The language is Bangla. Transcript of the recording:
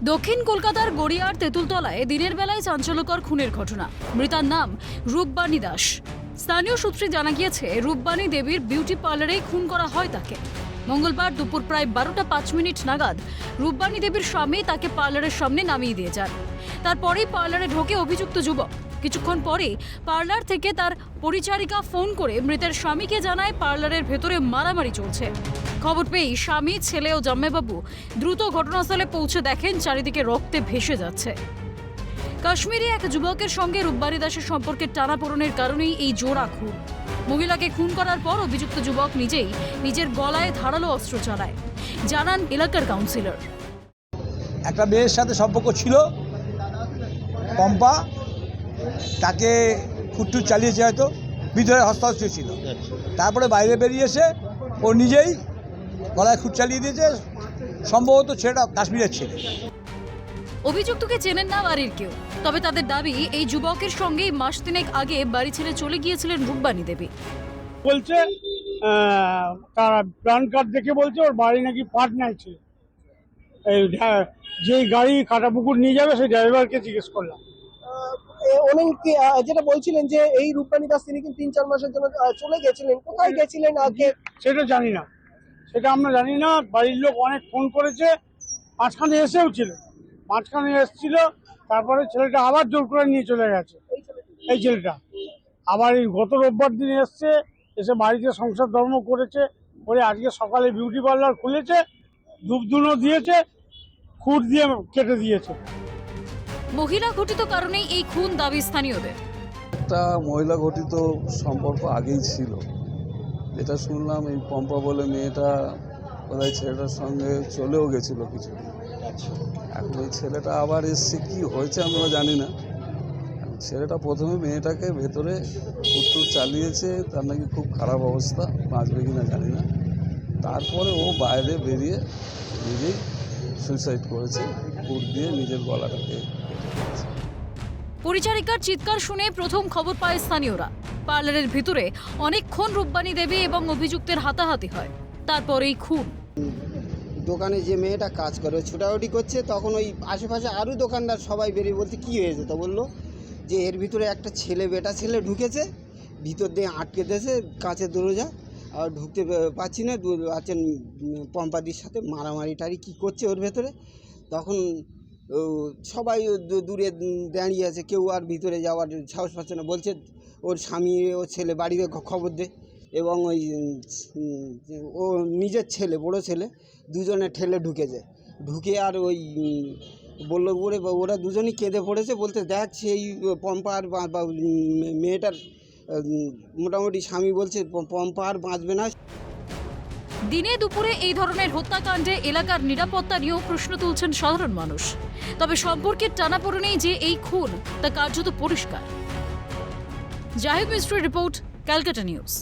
দক্ষিণ কলকাতার গড়িয়ার তেঁতুলতলায় দিনের বেলায় চাঞ্চল্যকর খুনের ঘটনা। মৃতার নাম রূপবাণী দাস। স্থানীয় সূত্রে জানা গিয়েছে, রূপবাণী দেবীর বিউটি পার্লারেই খুন করা হয় তাকে। মঙ্গলবার দুপুর প্রায় 12টা 5 মিনিট নাগাদ রূপবাণী দেবীর স্বামী তাকে পার্লারের সামনে নামিয়ে দিয়ে যান। তারপরেই পার্লারে ঢোকে অভিযুক্ত যুবক। কিছুক্ষণ পরে পার্লার থেকে তার পরিচারিকা ফোন করে মৃতের স্বামীকে জানায় পার্লারের ভেতরে মারামারি চলছে। খবর পেয়েই স্বামী, ছেলে ও জামাইবাবু দ্রুত ঘটনাস্থলে পৌঁছে দেখেন চারিদিকে রক্তে ভেসে যাচ্ছে। কাশ্মীরি এক যুবকের সঙ্গে রূপবাণী দাসের সম্পর্কের টানাপোড়েনের কারণেই এই জোড়া খুন। মহিলাকে খুন করার পর অভিযুক্ত যুবক নিজেই নিজের গলায় ধারালো অস্ত্র চালায়, জানান এলাকার কাউন্সিলর। একটা মেয়ের সাথে সম্পর্ক ছিল, পম্পা, তাকে খুঁটটুট চালিয়েছে, হয়তো ভিতরে হস্তাহস্ত ছিল। তারপরে বাইরে বেরিয়ে এসে ও নিজেই গলায় খুঁট চালিয়ে দিয়েছে। সম্ভবত ছেলেটা কাশ্মীরের ছেলে। অভিযুক্তকে চেনেন না বাড়ির কেউ, তবে তাদের দাবি এই যুবকের সঙ্গেই মাস তিনেক আগে বাড়ি ছেড়ে চলে গিয়েছিলেন রূপবাণী দেবী। বলছে তারা প্যান কার্ড দেখে বলছে ওর বাড়ি নাকি পাটনায় ছিল। এই যেই গাড়ি কাটাপুকুর নিয়ে যাবে সেই ড্রাইভারকে জিজ্ঞেস করলাম। উনি যেটা বলছিলেন যে এই রূপবাণী দাস তিনি কিন্তু 3-4 মাসের জন্য চলে গেছিলেন, কোথায় গেছিলেন আগে সেটা জানি না, সেটা আমরা জানি না। বাড়ির লোক অনেক ফোন করেছে, মাঝখানে এসেও ছিল, মাঝখানে এসেছিল। তারপরে ছেলেটা আবার জোর করে নিয়ে চলে গেছে। এই ছেলেটা আবার এই গত রোববার দিন এসছে, এসে বাড়িতে সংসার ধর্ম করেছে, করে আজকে সকালে বিউটি পার্লার খুলেছে, ধূপধুনো দিয়েছে, খুঁট দিয়ে কেটে দিয়েছে। মহিলা ঘটিত কারণেই এই খুন দাবি স্থানীয়দের। একটা মহিলা ঘটিত সম্পর্ক আগেই ছিল, যেটা শুনলাম এই পম্পা বলে মেয়েটা বোধহয় ছেলেটার সঙ্গে চলেও গেছিল কিছুদিন। এখন এই ছেলেটা আবার এসছে, কি হয়েছে আমিও জানি না। ছেলেটা প্রথমে মেয়েটাকে ভেতরে কুট্টুর চালিয়েছে, তার নাকি খুব খারাপ অবস্থা, বাঁচবে কিনা জানি না। তারপরে ও বাইরে বেরিয়ে নিজেই সুইসাইড করেছে, কুট দিয়ে নিজের গলাটাকে। পরিচারিকার চিৎকার শুনে প্রথম খবর পায় স্থানীয়রা। পার্লারের ভিতরে অনেকক্ষণ রূপবাণী দেবী এবং অভিযুক্তের হাতাহাতি হয়, তারপরেই খুন। দোকানে যে মেয়েটা কাজ করে ছোটাছুটি করছে, তখন ওই আশেপাশে আরও দোকানদার সবাই বেরিয়ে বলতে কী হয়েছে, তো বললো যে এর ভিতরে একটা ছেলে, বেটা ছেলে ঢুকেছে, ভিতর দিয়ে আটকে দিয়েছে কাঁচের দরজা, আর ঢুকতে পারছি না। আছেন পম্পাদির সাথে মারামারি টারি কী করছে ওর ভেতরে। তখন সবাই দূরে দাঁড়িয়ে আছে, কেউ আর ভিতরে যাওয়ার সাহস পাচ্ছে না। বলছে ওর স্বামী, ওর ছেলে বাড়িতে খবর দে, এবং ওই ও নিজের ছেলে, বড় ছেলে, দুজনে ঠেলে ঢুকেছে। ঢুকে আর ওই বললো ওরা দুজনেই কেঁদে পড়েছে, বলতে দেখ সেই পম্পা আর মেয়েটার মোটামুটি স্বামী বলছে পম্পা আর বাঁচবে না। দিনে দুপুরে এই ধরনের হত্যাকাণ্ডে এলাকার নিরাপত্তা নিয়েও প্রশ্ন তুলছেন সাধারণ মানুষ। তবে সম্পর্কের টানাপোড়েনেই যে এই খুন তা কার্যত পরিষ্কার। জাহিদ মিস্ত্রির রিপোর্ট, ক্যালকাটা নিউজ।